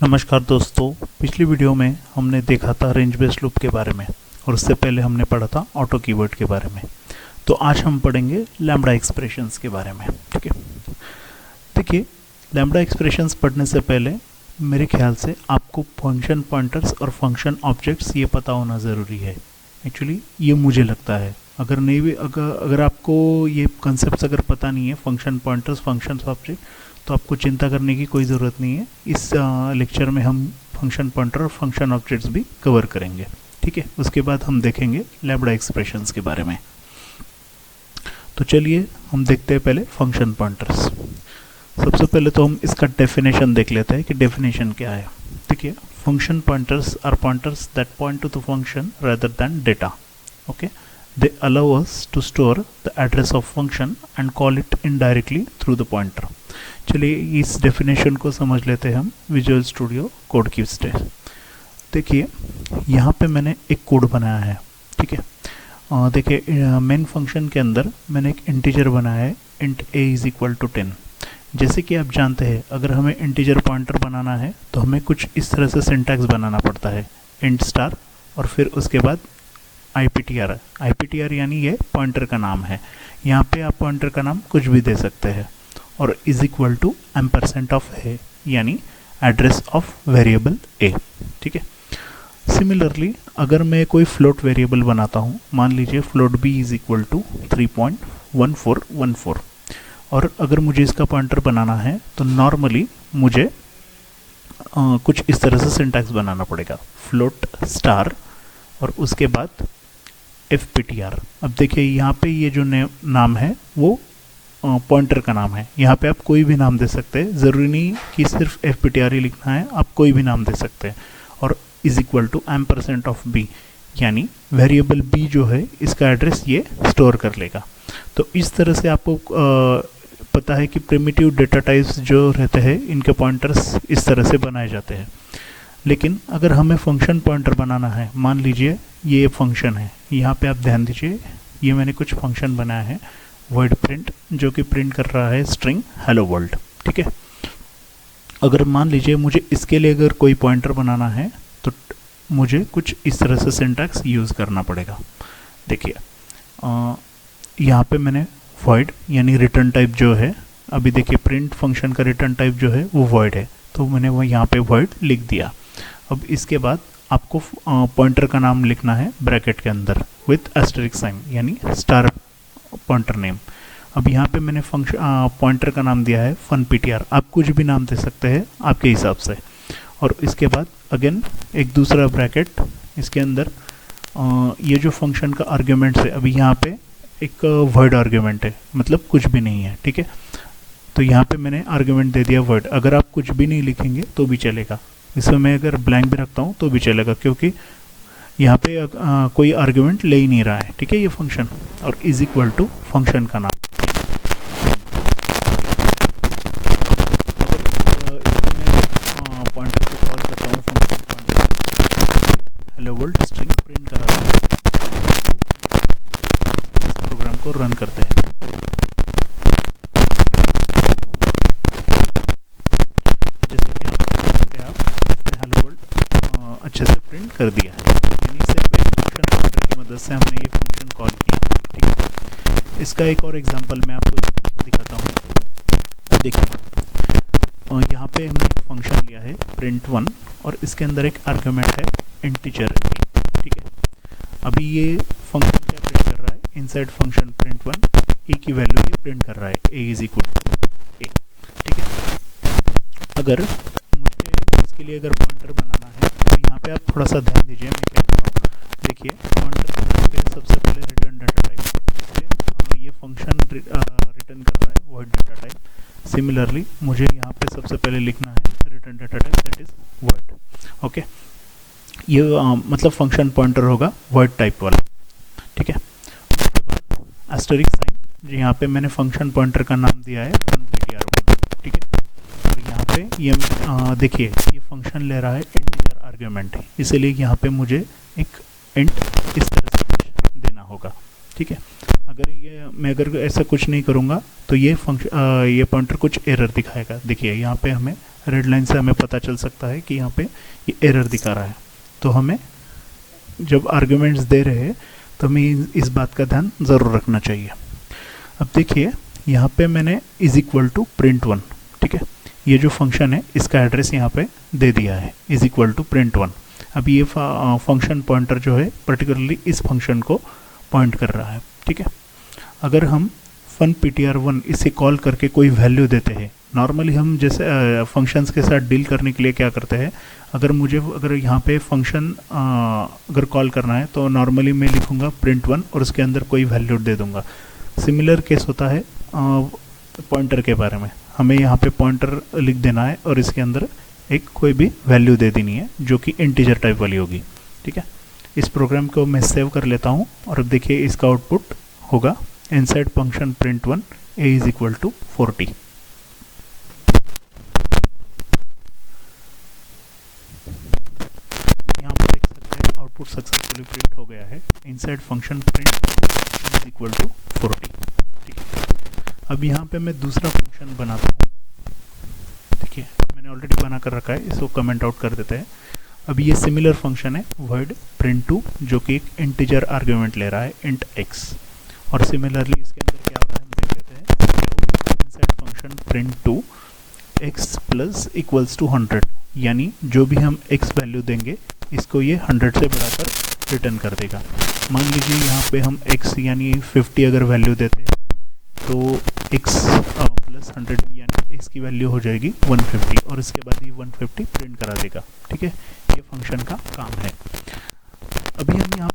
नमस्कार दोस्तों, पिछली वीडियो में हमने देखा था रेंज बेस्ड लूप के बारे में और उससे पहले हमने पढ़ा था ऑटो कीवर्ड के बारे में। तो आज हम पढ़ेंगे लैम्ब्डा एक्सप्रेशंस के बारे में। ठीक है, देखिए लैम्ब्डा एक्सप्रेशंस पढ़ने से पहले मेरे ख्याल से आपको फंक्शन पॉइंटर्स और फंक्शन ऑब्जेक्ट्स ये पता होना ज़रूरी है। एक्चुअली ये मुझे लगता है, अगर नहीं भी अगर आपको ये कंसेप्ट अगर पता नहीं है फंक्शन पॉइंटर्स फंक्शन ऑब्जेक्ट, तो आपको चिंता करने की कोई ज़रूरत नहीं है। इस लेक्चर में हम फंक्शन पॉइंटर और फंक्शन ऑब्जेक्ट्स भी कवर करेंगे। ठीक है, उसके बाद हम देखेंगे लैम्ब्डा एक्सप्रेशंस के बारे में। तो चलिए हम देखते हैं पहले फंक्शन पॉइंटर्स। सबसे पहले तो हम इसका डेफिनेशन देख लेते हैं कि डेफिनेशन क्या है। देखिए, function pointers are pointers that point to the function rather than data. Okay, they allow us to store the address of function and call it indirectly through the pointer। चलिए इस definition को समझ लेते हैं हम विजुअल स्टूडियो कोड की से। देखिए यहाँ पे मैंने एक कोड बनाया है। ठीक है, देखिए मेन फंक्शन के अंदर मैंने एक इंटीजर बनाया है, int a is equal to 10। जैसे कि आप जानते हैं, अगर हमें इंटीजर पॉइंटर बनाना है तो हमें कुछ इस तरह से सिंटैक्स बनाना पड़ता है, int स्टार और फिर उसके बाद IPTR यानी ये पॉइंटर का नाम है। यहाँ पे आप पॉइंटर का नाम कुछ भी दे सकते हैं और is equal to ampersand of A यानी एड्रेस ऑफ वेरिएबल ए। ठीक है, सिमिलरली अगर मैं कोई फ्लोट वेरिएबल बनाता हूँ, मान लीजिए float b is equal to 3.1414, और अगर मुझे इसका पॉइंटर बनाना है तो नॉर्मली मुझे कुछ इस तरह से सिंटैक्स बनाना पड़ेगा, फ्लोट स्टार और उसके बाद FPTR। अब देखिए यहाँ पे ये जो नाम है वो पॉइंटर का नाम है। यहाँ पे आप कोई भी नाम दे सकते हैं, ज़रूरी नहीं कि सिर्फ FPTR ही लिखना है, आप कोई भी नाम दे सकते हैं। और is equal to ampersand of b यानी वेरिएबल बी जो है इसका एड्रेस ये स्टोर कर लेगा। तो इस तरह से आपको पता है कि प्रिमिटिव डेटा टाइप्स जो रहते हैं इनके पॉइंटर्स इस तरह से बनाए जाते हैं। लेकिन अगर हमें फंक्शन पॉइंटर बनाना है, मान लीजिए ये फंक्शन है, यहाँ पे आप ध्यान दीजिए, ये मैंने कुछ फंक्शन बनाया है वर्ड प्रिंट जो कि प्रिंट कर रहा है स्ट्रिंग हेलो वर्ल्ड। ठीक है, अगर मान लीजिए मुझे इसके लिए अगर कोई पॉइंटर बनाना है तो मुझे कुछ इस तरह से सिंटैक्स यूज़ करना पड़ेगा। देखिए यहाँ पे मैंने void यानी रिटर्न टाइप जो है, अभी देखिए प्रिंट फंक्शन का रिटर्न टाइप जो है वो void है, तो मैंने वो यहाँ पे void लिख दिया। अब इसके बाद आपको पॉइंटर का नाम लिखना है ब्रैकेट के अंदर विथ एस्टेरिक साइन यानी स्टार पॉइंटर नेम। अब यहाँ पे मैंने फंक्शन पॉइंटर का नाम दिया है funPTR, आप कुछ भी नाम दे सकते हैं आपके हिसाब से। और इसके बाद अगेन एक दूसरा ब्रैकेट, इसके अंदर ये जो फंक्शन का आर्ग्यूमेंट है, अभी यहाँ पे एक वर्ड आर्ग्यूमेंट है, मतलब कुछ भी नहीं है। ठीक है, तो यहाँ पे मैंने आर्ग्यूमेंट दे दिया वर्ड। अगर आप कुछ भी नहीं लिखेंगे तो भी चलेगा, इसमें मैं अगर ब्लैंक भी रखता हूँ तो भी चलेगा, क्योंकि यहाँ पे कोई आर्ग्यूमेंट ले ही नहीं रहा है। ठीक है, ये फंक्शन और इज इक्वल टू फंक्शन का नाम। पॉइंटर को कॉल करता हूँ function pointer hello world string print करा रहा है। इस प्रोग्राम को रन करते हैं। जैसे कि आप हेलो वर्ल्ड अच्छे से प्रिंट कर दिया है, यानी सिर्फ एक फंक्शन पॉइंटर की मदद से हमने ये फंक्शन कॉल किया। ठीक है, इसका एक और एग्जांपल मैं आपको दिखाता हूँ। देखिए यहाँ पे हमने एक फंक्शन लिया है print1 और इसके अंदर एक आर्गुमेंट है इंटीजर a। ठीक है, अभी ये फंक्शन क्या प्रिंट कर रहा है, इनसाइड फंक्शन print1 a की वैल्यू ये प्रिंट कर रहा है, a is equal to a। ठीक है, अगर मुझे इसके लिए अगर पॉइंटर बनाना है तो यहाँ पे आप थोड़ा सा ध्यान दीजिए मैं क्या कर रहा हूँ। देखिए पॉइंटर पे सबसे पहले रिटर्न डाटा टाइप, ये फंक्शन रिटर्न कर रहा है वर्ड डाटा टाइप। सिमिलरली मुझे यहाँ पे सबसे पहले लिखना है return data type that is word. Okay, ये मतलब फंक्शन पॉइंटर होगा वर्ड टाइप वाला। ठीक है, उसके बाद एस्टेरिक साइन, यहाँ पे मैंने फंक्शन पॉइंटर का नाम दिया है funPTR1। ठीक है, और यहाँ पे ये देखिए ये फंक्शन ले रहा है इंटीजर आर्ग्यूमेंट है, इसीलिए यहाँ पे मुझे एक इंट इस तरह से देना होगा। ठीक है, मैं अगर ऐसा कुछ नहीं करूँगा तो ये फंक्शन ये पॉइंटर कुछ एरर दिखाएगा। देखिए यहाँ पे हमें रेड लाइन से हमें पता चल सकता है कि यहाँ पे ये एरर दिखा रहा है। तो हमें जब आर्ग्यूमेंट्स दे रहे हैं तो हमें इस बात का ध्यान ज़रूर रखना चाहिए। अब देखिए यहाँ पे मैंने is equal to print one, ठीक है, ये जो फंक्शन है इसका एड्रेस यहाँ पे दे दिया है is equal to print one. अब ये फंक्शन पॉइंटर जो है पर्टिकुलरली इस फंक्शन को पॉइंट कर रहा है, ठीक है। अगर हम फन ptr1 इसे कॉल करके कोई वैल्यू देते हैं, नॉर्मली हम जैसे फंक्शंस के साथ डील करने के लिए क्या करते हैं, अगर यहाँ पे फंक्शन अगर कॉल करना है तो नॉर्मली मैं लिखूँगा प्रिंट वन और उसके अंदर कोई वैल्यू दे दूँगा। सिमिलर केस होता है पॉइंटर के बारे में, हमें यहाँ पे पॉइंटर लिख देना है और इसके अंदर एक कोई भी वैल्यू दे देनी है जो कि इंटीजर टाइप वाली होगी, ठीक है। इस प्रोग्राम को मैं सेव कर लेता हूँ और अब देखिए इसका आउटपुट होगा inside function print one a is equal to 40। यहाँ पर देख सकते हैं आउटपुट सक्सेसफुली प्रिंट हो गया है inside function print is equal to 40, ठीक है। अब यहाँ पे मैं दूसरा फंक्शन बनाता हूँ, देखिए मैंने ऑलरेडी बना कर रखा है, इसको कमेंट आउट कर देते हैं। अब ये सिमिलर फंक्शन है वर्ड प्रिंट टू जो कि एक इंटीजर आर्ग्यूमेंट ले रहा है इंट x, और सिमिलरली इसके अंदर क्या हो रहा है हम देख लेते हैं। Inside function print two x plus equals to 100, यानी जो भी हम x वैल्यू देंगे इसको ये 100 से बढ़ाकर रिटर्न कर देगा। मान लीजिए यहाँ पे हम x यानी 50 अगर वैल्यू देते हैं तो x प्लस 100 यानी x की वैल्यू हो जाएगी 150 और इसके बाद ये 150 प्रिंट करा देगा, ठीक है। ये फंक्शन का काम है। अभी हम यहाँ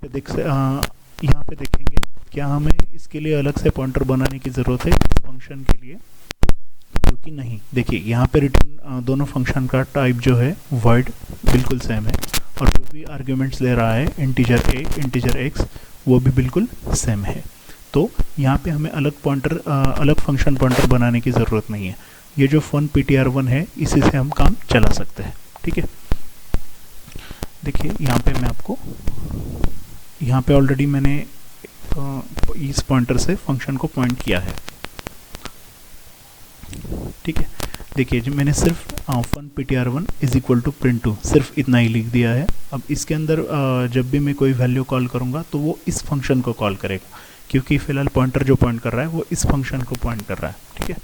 पे देखेंगे क्या हमें इसके लिए अलग से पॉइंटर बनाने की ज़रूरत है इस फंक्शन के लिए, क्योंकि नहीं। देखिए यहाँ पे रिटर्न दोनों फंक्शन का टाइप जो है वर्ड बिल्कुल सेम है और जो भी आर्ग्यूमेंट्स ले रहा है इंटीजर a इंटीजर x वो भी बिल्कुल सेम है। तो यहाँ पे हमें अलग फंक्शन पॉइंटर बनाने की ज़रूरत नहीं है। ये जो फन ptr1 है इसी से हम काम चला सकते हैं, ठीक है। देखिए यहाँ पे ऑलरेडी मैंने इस पॉइंटर से फंक्शन को पॉइंट किया है, ठीक है। देखिए जो मैंने सिर्फ fun ptr1 is equal to print two सिर्फ इतना ही लिख दिया है। अब इसके अंदर जब भी मैं कोई वैल्यू कॉल करूँगा तो वो इस फंक्शन को कॉल करेगा, क्योंकि फिलहाल पॉइंटर जो पॉइंट कर रहा है वो इस फंक्शन को पॉइंट कर रहा है, ठीक है।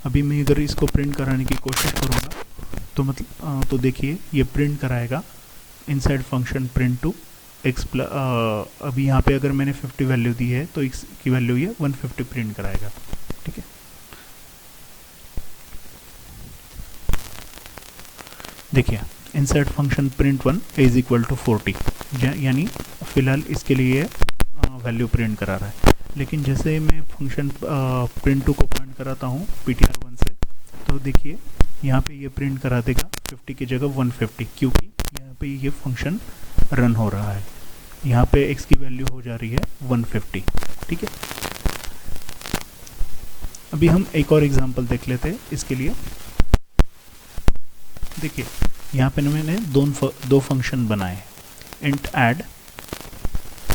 अभी मैं अगर इसको प्रिंट कराने की कोशिश करूँगा तो देखिए ये प्रिंट कराएगा inside function print two x plus, अभी यहाँ पे अगर मैंने 50 वैल्यू दी है तो x की वैल्यू ये 150 प्रिंट कराएगा, ठीक है। देखिए inside function print one is equal to 40, यानी फिलहाल इसके लिए वैल्यू प्रिंट करा रहा है। लेकिन जैसे मैं फंक्शन प्रिंट टू को पॉइंट कराता हूँ ptr1 से, तो देखिए यहाँ पे ये प्रिंट करा देगा 50 की जगह 150, क्योंकि यहाँ पे ये फंक्शन रन हो रहा है। यहाँ पे x की वैल्यू हो जा रही है 150, ठीक है। अभी हम एक और एग्जांपल देख लेते हैं इसके लिए। देखिए यहाँ पे मैंने दो फंक्शन बनाए, इंट ऐड,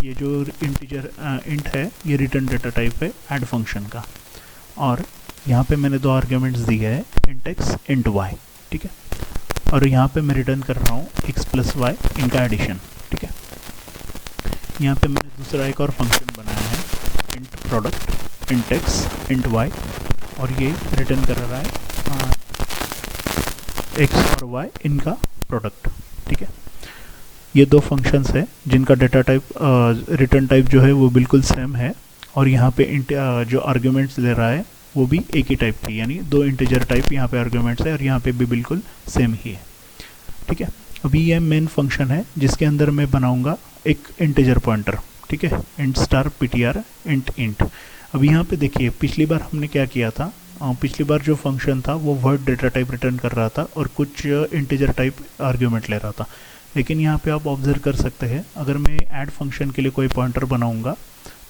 ये जो इंटीजर इंट है ये रिटर्न डेटा टाइप है ऐड फंक्शन का, और यहाँ पे मैंने दो आर्ग्यूमेंट्स दिए हैं इंट x इंट y, ठीक है। और यहाँ पे मैं रिटर्न कर रहा हूँ x प्लस y इनका एडिशन, ठीक है। यहाँ पे मैंने दूसरा एक और फंक्शन बनाया है int product int x int y, और ये रिटर्न कर रहा है x और y इनका प्रोडक्ट, ठीक है। ये दो फंक्शंस है जिनका डेटा टाइप रिटर्न टाइप जो है वो बिल्कुल सेम है, और यहाँ पे जो आर्ग्यूमेंट्स ले रहा है वो भी एक ही टाइप की, यानी दो इंटीजर टाइप यहाँ पे आर्ग्यूमेंट्स है और यहाँ पे भी बिल्कुल सेम ही है, ठीक है। अभी ये मेन फंक्शन है जिसके अंदर मैं बनाऊंगा एक इंटीजर पॉइंटर, ठीक है, int star ptr int int. अब यहाँ पे देखिए पिछली बार हमने क्या किया था, पिछली बार जो फंक्शन था वो वर्ड डेटा टाइप रिटर्न कर रहा था और कुछ इंटीजर टाइप आर्ग्यूमेंट ले रहा था। लेकिन यहाँ पे आप ऑब्जर्व कर सकते हैं अगर मैं ऐड फंक्शन के लिए कोई पॉइंटर बनाऊंगा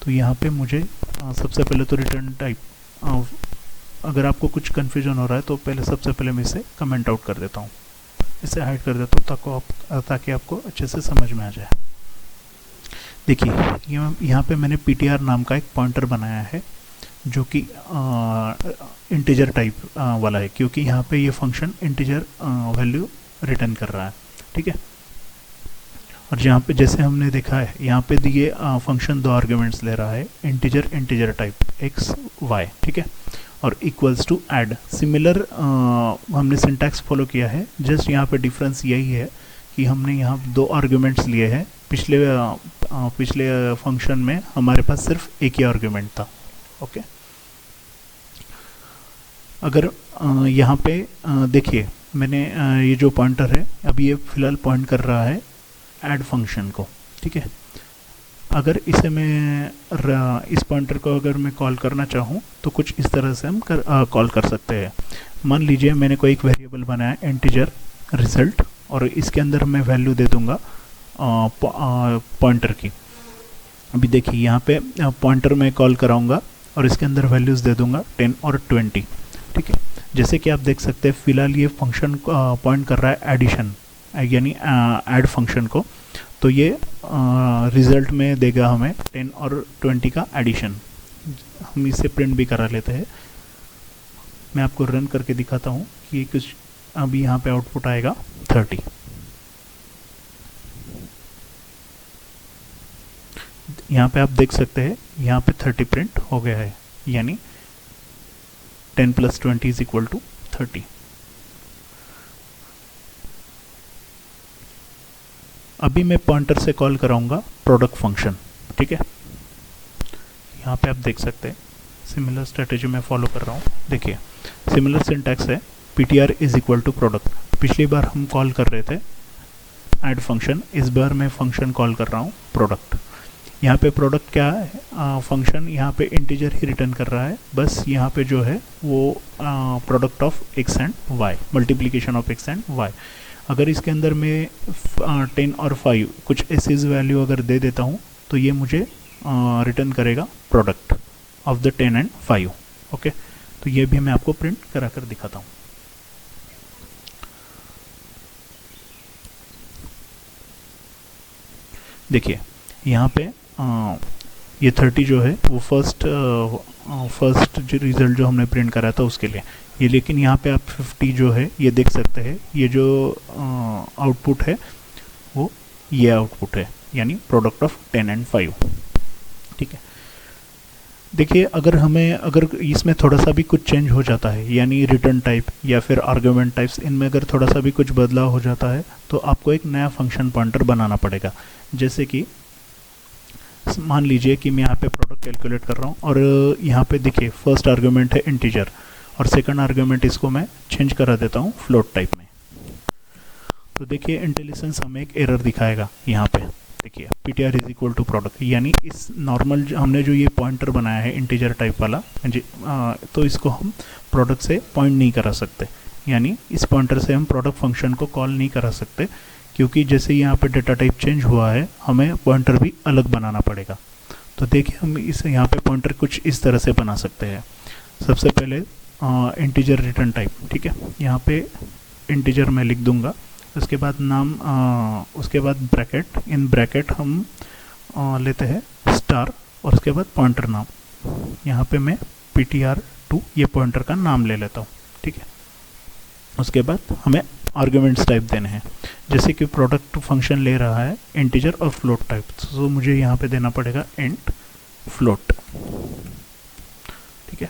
तो यहाँ पे मुझे सबसे पहले तो रिटर्न टाइप, अगर आपको कुछ कन्फ्यूजन हो रहा है तो पहले सबसे पहले मैं इसे कमेंट आउट कर देता हूँ, इसे हाइड कर देता हूँ ताकि आपको अच्छे से समझ में आ जाए। देखिए यहाँ पे मैंने ptr नाम का एक पॉइंटर बनाया है जो कि इंटीजर टाइप वाला है, क्योंकि यहाँ पे ये फंक्शन इंटीजर वैल्यू रिटर्न कर रहा है। ठीक है, और जहाँ पे जैसे हमने देखा है यहाँ पे दिए फंक्शन दो आर्ग्यूमेंट्स ले रहा है, इंटीजर टाइप एक्स वाई। ठीक है, और इक्वल्स टू ऐड। सिमिलर हमने सिंटैक्स फॉलो किया है, जस्ट यहाँ पे डिफरेंस यही है कि हमने यहाँ दो आर्ग्यूमेंट्स लिए हैं। पिछले फंक्शन में हमारे पास सिर्फ एक ही आर्ग्यूमेंट था। ओके, अगर यहाँ पे देखिए मैंने ये जो पॉइंटर है अभी ये फिलहाल पॉइंट कर रहा है ऐड फंक्शन को। ठीक है, अगर इसे मैं इस पॉइंटर को अगर मैं कॉल करना चाहूँ तो कुछ इस तरह से हम कॉल कर सकते हैं। मान लीजिए मैंने कोई एक वेरिएबल बनाया इंटीजर रिजल्ट, और इसके अंदर मैं वैल्यू दे दूंगा पॉइंटर की। अभी देखिए यहाँ पे पॉइंटर मैं कॉल कराऊंगा और इसके अंदर वैल्यूज़ दे दूंगा 10 और 20। ठीक है, जैसे कि आप देख सकते हैं फिलहाल ये फंक्शन पॉइंट कर रहा है एडिशन यानी ऐड फंक्शन को, तो ये रिज़ल्ट में देगा हमें 10 और 20 का एडिशन। हम इसे प्रिंट भी करा लेते हैं। मैं आपको रन करके दिखाता हूँ कि कुछ अभी यहाँ पे आउटपुट आएगा 30। यहाँ पे आप देख सकते हैं यहाँ पे 30 प्रिंट हो गया है, यानी 10 + 20 = 30। अभी मैं पॉइंटर से कॉल कराऊंगा प्रोडक्ट फंक्शन। ठीक है, यहाँ पे आप देख सकते हैं सिमिलर स्ट्रेटेजी मैं फॉलो कर रहा हूँ। देखिए सिमिलर सिंटैक्स है, ptr = प्रोडक्ट। पिछली बार हम कॉल कर रहे थे ऐड फंक्शन, इस बार मैं फंक्शन कॉल कर रहा हूँ प्रोडक्ट। यहाँ पे प्रोडक्ट क्या है, फंक्शन यहाँ पे इंटीजर ही रिटर्न कर रहा है, बस यहाँ पे जो है वो product of x and y, multiplication of x and y. अगर इसके अंदर मैं 10 और 5 कुछ ऐसी वैल्यू अगर दे देता हूँ तो ये मुझे रिटर्न करेगा product of the 10 and 5। Okay, तो ये भी मैं आपको प्रिंट करा कर दिखाता हूँ। देखिए यहाँ पे ये 30 जो है वो फर्स्ट जो रिज़ल्ट जो हमने प्रिंट करा था उसके लिए ये, लेकिन यहाँ पे आप 50 जो है ये देख सकते हैं, ये जो आउटपुट है वो ये आउटपुट है, यानी प्रोडक्ट ऑफ 10 एंड 5। ठीक है, देखिए अगर इसमें थोड़ा सा भी कुछ चेंज हो जाता है, यानी रिटर्न टाइप या फिर आर्ग्यूमेंट टाइप्स, इनमें अगर थोड़ा सा भी कुछ बदलाव हो जाता है तो आपको एक नया फंक्शन पॉइंटर बनाना पड़ेगा। जैसे कि मान लीजिए कि मैं यहाँ पे प्रोडक्ट कैलकुलेट कर रहा हूँ और यहाँ पे देखिए फर्स्ट आर्ग्यूमेंट है इंटीजर और सेकंड आर्ग्यूमेंट इसको मैं चेंज करा देता हूँ फ्लोट टाइप में। तो देखिए इंटेलिजेंस हमें एक एरर दिखाएगा यहाँ पे। देखिए ptr = प्रोडक्ट, यानी इस नॉर्मल हमने जो ये पॉइंटर बनाया है इंटीजर टाइप वाला तो इसको हम प्रोडक्ट से पॉइंट नहीं करा सकते, यानी इस पॉइंटर से हम प्रोडक्ट फंक्शन को कॉल नहीं करा सकते, क्योंकि जैसे यहाँ पे डेटा टाइप चेंज हुआ है हमें पॉइंटर भी अलग बनाना पड़ेगा। तो देखिए हम इस यहाँ पे पॉइंटर कुछ इस तरह से बना सकते हैं। सबसे पहले इंटीजर रिटर्न टाइप। ठीक है, यहाँ पे इंटीजर मैं लिख दूंगा, उसके बाद नाम, उसके बाद ब्रैकेट, इन ब्रैकेट हम लेते हैं स्टार और उसके बाद पॉइंटर नाम। यहाँ पे मैं ptr2 ये पॉइंटर का नाम ले लेता हूँ। ठीक है, उसके बाद हमें आर्ग्यूमेंट्स टाइप देने हैं, जैसे कि प्रोडक्ट फंक्शन ले रहा है इंटीजर और फ्लोट टाइप, तो मुझे यहाँ पे देना पड़ेगा इंट फ्लोट। ठीक है,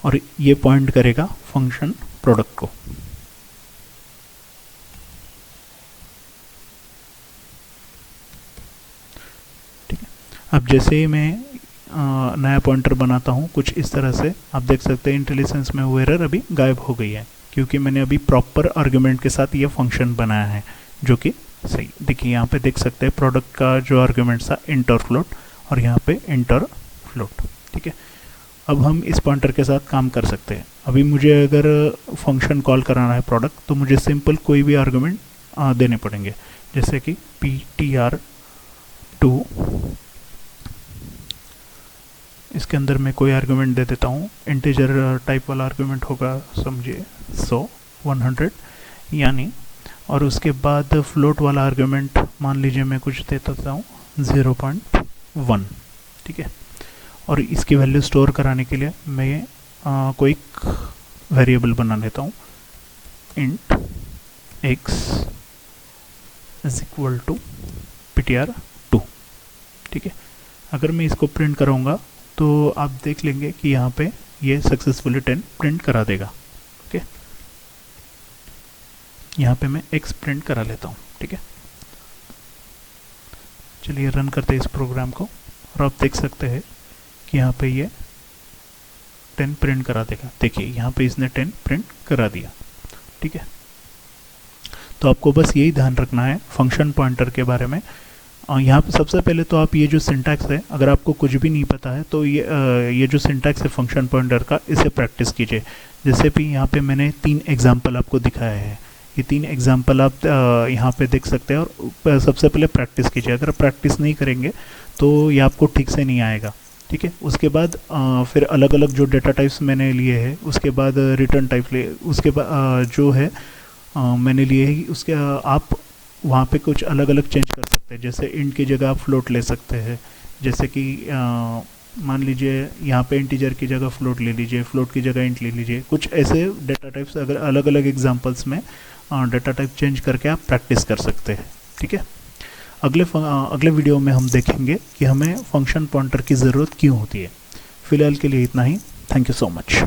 और ये पॉइंट करेगा फंक्शन प्रोडक्ट को। ठीक है, अब जैसे ही मैं नया पॉइंटर बनाता हूँ कुछ इस तरह से, आप देख सकते हैं इंटेलिजेंस में वो एरर अभी गायब हो गई है, क्योंकि मैंने अभी प्रॉपर आर्ग्यूमेंट के साथ ये फंक्शन बनाया है जो कि सही। देखिए यहाँ पे देख सकते हैं प्रोडक्ट का जो आर्ग्यूमेंट था इंट और फ्लोट, और यहाँ पे इंट और फ्लोट। ठीक है, अब हम इस पॉइंटर के साथ काम कर सकते हैं। अभी मुझे अगर फंक्शन कॉल कराना है प्रोडक्ट, तो मुझे सिंपल कोई भी आर्ग्यूमेंट देने पड़ेंगे, जैसे कि ptr2, इसके अंदर मैं कोई आर्गुमेंट दे देता हूँ, इंटीजर टाइप वाला आर्गुमेंट होगा, समझिए 100 यानी, और उसके बाद फ्लोट वाला आर्गुमेंट मान लीजिए मैं कुछ दे देता हूँ 0.1। ठीक है, और इसकी वैल्यू स्टोर कराने के लिए मैं कोई वेरिएबल बना लेता हूँ, int x is equal to ptr2। ठीक है, अगर मैं इसको प्रिंट करूँगा तो आप देख लेंगे कि यहाँ पे ये सक्सेसफुली 10 प्रिंट करा देगा। ओके, यहाँ पे मैं x प्रिंट करा लेता हूँ। ठीक है, चलिए रन करते हैं इस प्रोग्राम को और आप देख सकते हैं कि यहाँ पे ये 10 प्रिंट करा देगा। देखिए यहाँ पे इसने 10 प्रिंट करा दिया। ठीक है, तो आपको बस यही ध्यान रखना है फंक्शन पॉइंटर के बारे में। यहाँ पे सबसे पहले तो आप ये जो सिंटैक्स है, अगर आपको कुछ भी नहीं पता है तो ये जो सिंटैक्स है फंक्शन पॉइंटर का, इसे प्रैक्टिस कीजिए। जैसे भी यहाँ पे मैंने 3 एग्जाम्पल आपको दिखाया है, ये 3 एग्जाम्पल आप यहाँ पे देख सकते हैं और सबसे पहले प्रैक्टिस कीजिए। अगर प्रैक्टिस नहीं करेंगे तो ये आपको ठीक से नहीं आएगा। ठीक है, उसके बाद फिर अलग अलग जो डेटा टाइप्स मैंने लिए हैं, उसके बाद रिटर्न टाइप ले, उसके बाद जो है मैंने लिए है, उसके आप वहाँ पे कुछ अलग अलग चेंज कर सकते हैं। जैसे इंट की जगह आप फ्लोट ले सकते हैं, जैसे कि मान लीजिए यहाँ पे इंटीजर की जगह फ्लोट ले लीजिए, फ्लोट की जगह इंट ले लीजिए। कुछ ऐसे डेटा टाइप्स अगर अलग अलग एग्जांपल्स में डेटा टाइप चेंज करके आप प्रैक्टिस कर सकते हैं। ठीक है, अगले वीडियो में हम देखेंगे कि हमें फंक्शन पॉइंटर की ज़रूरत क्यों होती है। फिलहाल के लिए इतना ही। Thank you so much.